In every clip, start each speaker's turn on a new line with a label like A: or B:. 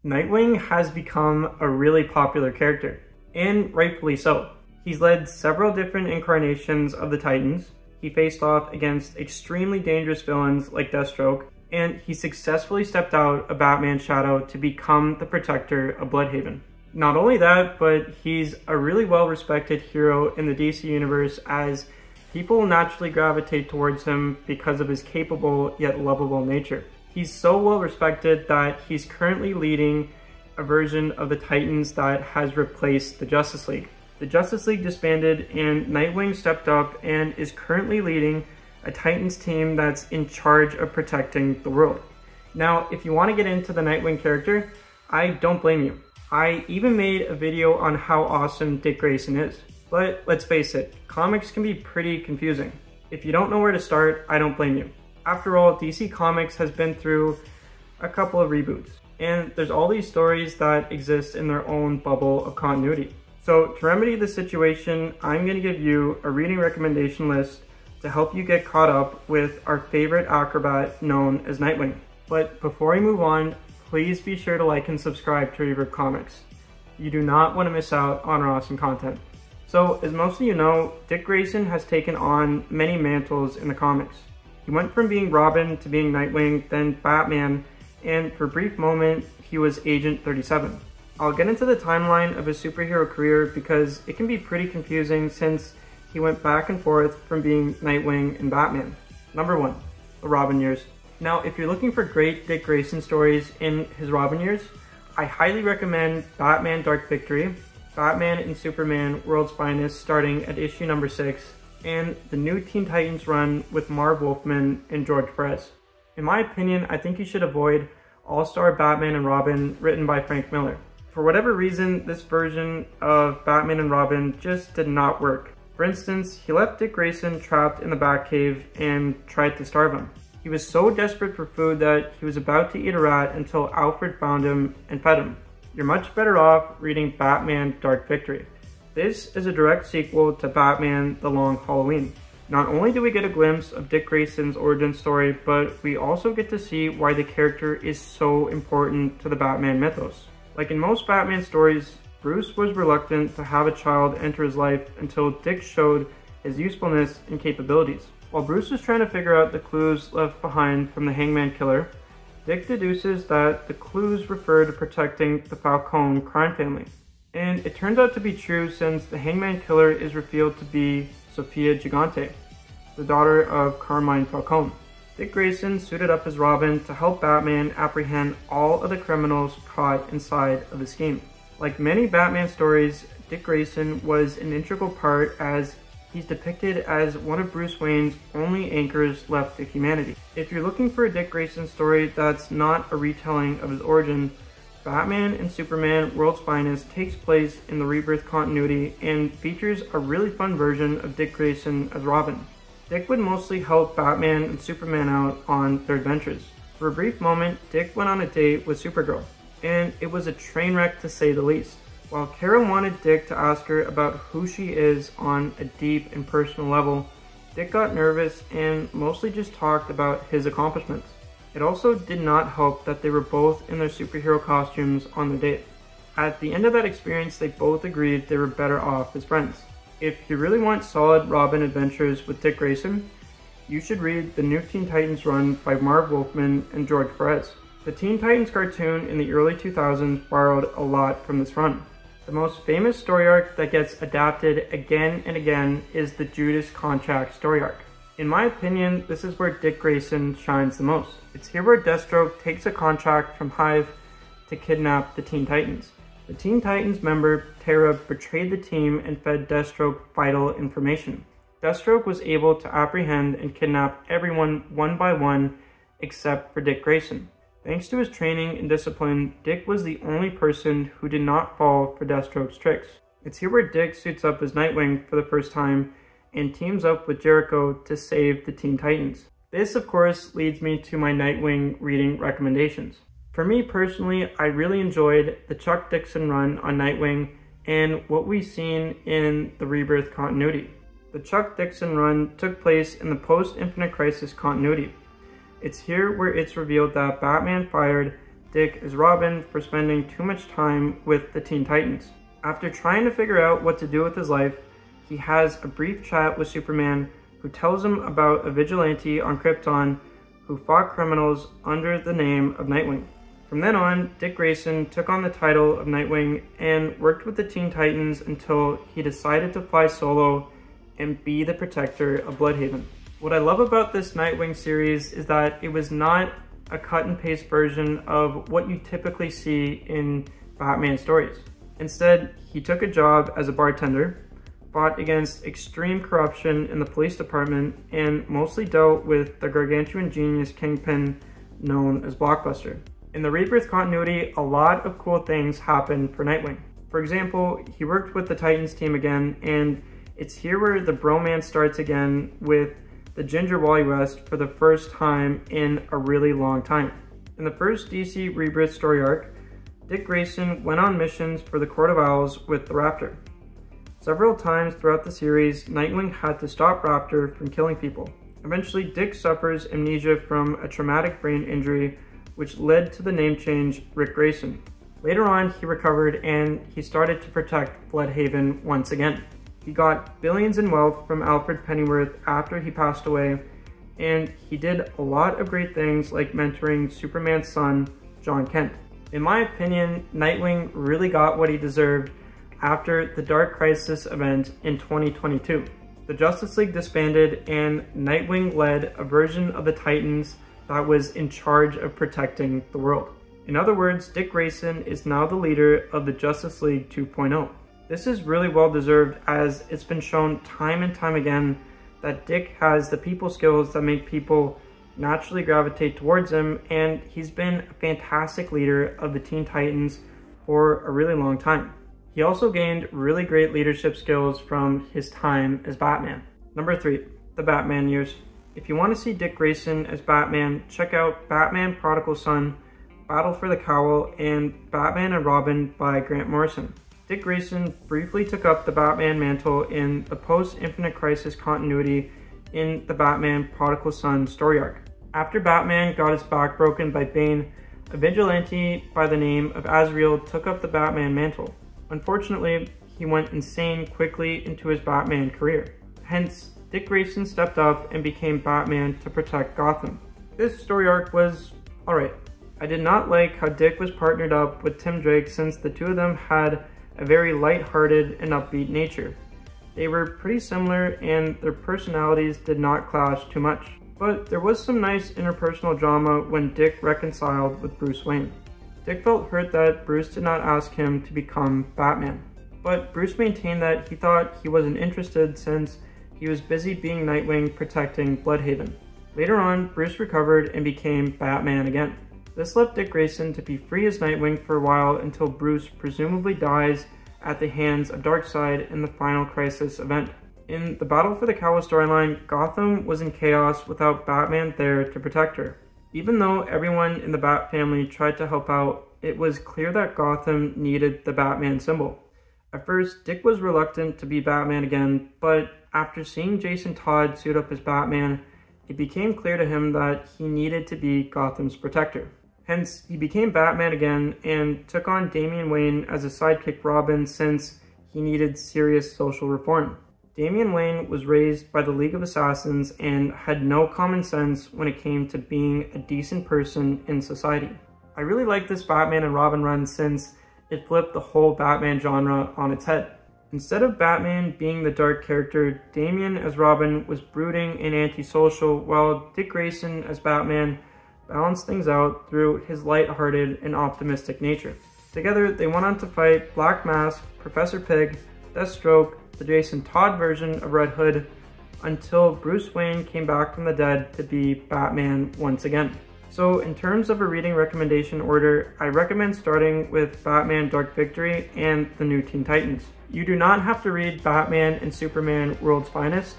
A: Nightwing has become a really popular character, and rightfully so. He's led several different incarnations of the Titans, he faced off against extremely dangerous villains like Deathstroke, and he successfully stepped out of Batman's shadow to become the protector of Bloodhaven. Not only that, but he's a really well-respected hero in the DC universe, as people naturally gravitate towards him because of his capable yet lovable nature. He's so well respected that he's currently leading a version of the Titans that has replaced the Justice League. The Justice League disbanded and Nightwing stepped up and is currently leading a Titans team that's in charge of protecting the world. Now, if you want to get into the Nightwing character, I don't blame you. I even made a video on how awesome Dick Grayson is. But let's face it, comics can be pretty confusing. If you don't know where to start, I don't blame you. After all, DC Comics has been through a couple of reboots, and there's all these stories that exist in their own bubble of continuity. So to remedy the situation, I'm going to give you a reading recommendation list to help you get caught up with our favorite acrobat known as Nightwing. But before we move on, please be sure to like and subscribe to Reverb Comics. You do not want to miss out on our awesome content. So, as most of you know, Dick Grayson has taken on many mantles in the comics. He went from being Robin to being Nightwing, then Batman, and for a brief moment, he was Agent 37. I'll get into the timeline of his superhero career because it can be pretty confusing since he went back and forth from being Nightwing and Batman. Number 1, the Robin years. Now, if you're looking for great Dick Grayson stories in his Robin years, I highly recommend Batman Dark Victory, Batman and Superman World's Finest starting at issue number 6, and the new Teen Titans run with Marv Wolfman and George Perez. In my opinion, I think you should avoid All-Star Batman and Robin written by Frank Miller. For whatever reason, this version of Batman and Robin just did not work. For instance, he left Dick Grayson trapped in the Batcave and tried to starve him. He was so desperate for food that he was about to eat a rat until Alfred found him and fed him. You're much better off reading Batman Dark Victory. This is a direct sequel to Batman The Long Halloween. Not only do we get a glimpse of Dick Grayson's origin story, but we also get to see why the character is so important to the Batman mythos. Like in most Batman stories, Bruce was reluctant to have a child enter his life until Dick showed his usefulness and capabilities. While Bruce was trying to figure out the clues left behind from the Hangman Killer, Dick deduces that the clues refer to protecting the Falcone crime family. And it turns out to be true since the Hangman Killer is revealed to be Sofia Gigante, the daughter of Carmine Falcone. Dick Grayson suited up as Robin to help Batman apprehend all of the criminals caught inside of the scheme. Like many Batman stories, Dick Grayson was an integral part as he's depicted as one of Bruce Wayne's only anchors left to humanity. If you're looking for a Dick Grayson story that's not a retelling of his origin, Batman and Superman World's Finest takes place in the Rebirth continuity and features a really fun version of Dick Grayson as Robin. Dick would mostly help Batman and Superman out on their adventures. For a brief moment, Dick went on a date with Supergirl, and it was a train wreck to say the least. While Kara wanted Dick to ask her about who she is on a deep and personal level, Dick got nervous and mostly just talked about his accomplishments. It also did not help that they were both in their superhero costumes on their date. At the end of that experience, they both agreed they were better off as friends. If you really want solid Robin adventures with Dick Grayson, you should read the new Teen Titans run by Marv Wolfman and George Perez. The Teen Titans cartoon in the early 2000s borrowed a lot from this run. The most famous story arc that gets adapted again and again is the Judas Contract story arc. In my opinion, this is where Dick Grayson shines the most. It's here where Deathstroke takes a contract from Hive to kidnap the Teen Titans. The Teen Titans member, Tara, betrayed the team and fed Deathstroke vital information. Deathstroke was able to apprehend and kidnap everyone one by one except for Dick Grayson. Thanks to his training and discipline, Dick was the only person who did not fall for Deathstroke's tricks. It's here where Dick suits up as Nightwing for the first time and teams up with Jericho to save the Teen Titans. This, of course, leads me to my Nightwing reading recommendations. For me personally, I really enjoyed the Chuck Dixon run on Nightwing and what we've seen in the Rebirth continuity. The Chuck Dixon run took place in the post-Infinite Crisis continuity. It's here where it's revealed that Batman fired Dick as Robin for spending too much time with the Teen Titans. After trying to figure out what to do with his life, he has a brief chat with Superman, who tells him about a vigilante on Krypton who fought criminals under the name of Nightwing. From then on, Dick Grayson took on the title of Nightwing and worked with the Teen Titans until he decided to fly solo and be the protector of Bloodhaven. What I love about this Nightwing series is that it was not a cut and paste version of what you typically see in Batman stories. Instead, he took a job as a bartender, fought against extreme corruption in the police department, and mostly dealt with the gargantuan genius Kingpin known as Blockbuster. In the Rebirth continuity, a lot of cool things happen for Nightwing. For example, he worked with the Titans team again, and it's here where the bromance starts again with the Ginger Wally West for the first time in a really long time. In the first DC Rebirth story arc, Dick Grayson went on missions for the Court of Owls with the Raptor. Several times throughout the series, Nightwing had to stop Raptor from killing people. Eventually, Dick suffers amnesia from a traumatic brain injury, which led to the name change Rick Grayson. Later on, he recovered and he started to protect Bloodhaven once again. He got billions in wealth from Alfred Pennyworth after he passed away, and he did a lot of great things like mentoring Superman's son, John Kent. In my opinion, Nightwing really got what he deserved after the Dark Crisis event in 2022. The Justice League disbanded and Nightwing led a version of the Titans that was in charge of protecting the world. In other words, Dick Grayson is now the leader of the Justice League 2.0. This is really well deserved, as it's been shown time and time again that Dick has the people skills that make people naturally gravitate towards him, and he's been a fantastic leader of the Teen Titans for a really long time. He also gained really great leadership skills from his time as Batman. Number 3, the Batman years. If you want to see Dick Grayson as Batman, check out Batman Prodigal Son, Battle for the Cowl, and Batman and Robin by Grant Morrison. Dick Grayson briefly took up the Batman mantle in the post-Infinite Crisis continuity in the Batman Prodigal Son story arc. After Batman got his back broken by Bane, a vigilante by the name of Azrael took up the Batman mantle. Unfortunately, he went insane quickly into his Batman career. Hence, Dick Grayson stepped up and became Batman to protect Gotham. This story arc was alright. I did not like how Dick was partnered up with Tim Drake, since the two of them had a very light-hearted and upbeat nature. They were pretty similar and their personalities did not clash too much. But there was some nice interpersonal drama when Dick reconciled with Bruce Wayne. Dick felt hurt that Bruce did not ask him to become Batman. But Bruce maintained that he thought he wasn't interested since he was busy being Nightwing protecting Bloodhaven. Later on, Bruce recovered and became Batman again. This left Dick Grayson to be free as Nightwing for a while until Bruce presumably dies at the hands of Darkseid in the final Crisis event. In the Battle for the Cowl storyline, Gotham was in chaos without Batman there to protect her. Even though everyone in the Bat family tried to help out, it was clear that Gotham needed the Batman symbol. At first, Dick was reluctant to be Batman again, but after seeing Jason Todd suit up as Batman, it became clear to him that he needed to be Gotham's protector. Hence, he became Batman again and took on Damian Wayne as a sidekick Robin, since he needed serious social reform. Damian Wayne was raised by the League of Assassins and had no common sense when it came to being a decent person in society. I really like this Batman and Robin run since it flipped the whole Batman genre on its head. Instead of Batman being the dark character, Damian as Robin was brooding and antisocial, while Dick Grayson as Batman balanced things out through his light-hearted and optimistic nature. Together, they went on to fight Black Mask, Professor Pig, Deathstroke, the Jason Todd version of Red Hood, until Bruce Wayne came back from the dead to be Batman once again. So in terms of a reading recommendation order, I recommend starting with Batman Dark Victory and the New Teen Titans. You do not have to read Batman and Superman World's Finest.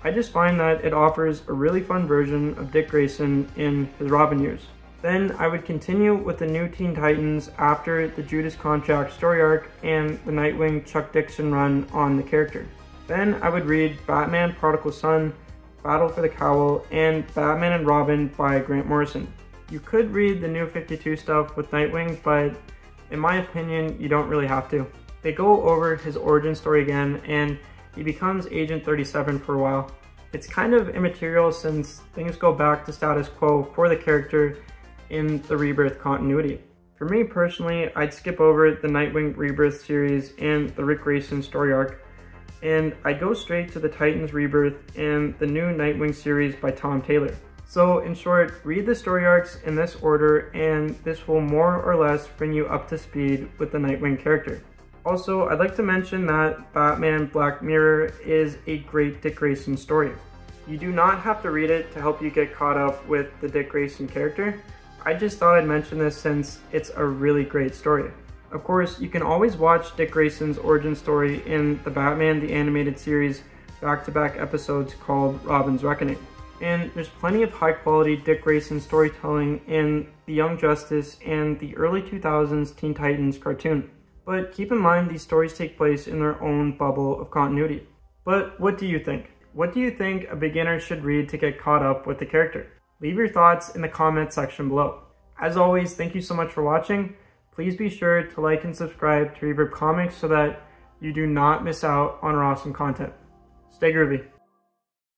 A: I just find that it offers a really fun version of Dick Grayson in his Robin years. Then I would continue with the New Teen Titans after the Judas Contract story arc and the Nightwing Chuck Dixon run on the character. Then I would read Batman Prodigal Son, Battle for the Cowl, and Batman and Robin by Grant Morrison. You could read the New 52 stuff with Nightwing, but in my opinion, you don't really have to. They go over his origin story again, and he becomes Agent 37 for a while. It's kind of immaterial since things go back to status quo for the character in the Rebirth continuity. For me personally, I'd skip over the Nightwing Rebirth series and the Dick Grayson story arc, and I'd go straight to the Titans Rebirth and the new Nightwing series by Tom Taylor. So in short, read the story arcs in this order, and this will more or less bring you up to speed with the Nightwing character. Also, I'd like to mention that Batman Black Mirror is a great Dick Grayson story. You do not have to read it to help you get caught up with the Dick Grayson character. I just thought I'd mention this since it's a really great story. Of course, you can always watch Dick Grayson's origin story in the Batman the Animated Series back-to-back episodes called Robin's Reckoning. And there's plenty of high-quality Dick Grayson storytelling in the Young Justice and the early 2000s Teen Titans cartoon. But keep in mind, these stories take place in their own bubble of continuity. But what do you think? What do you think a beginner should read to get caught up with the character? Leave your thoughts in the comment section below. As always, thank you so much for watching. Please be sure to like and subscribe to Reverb Comics so that you do not miss out on our awesome content. Stay groovy.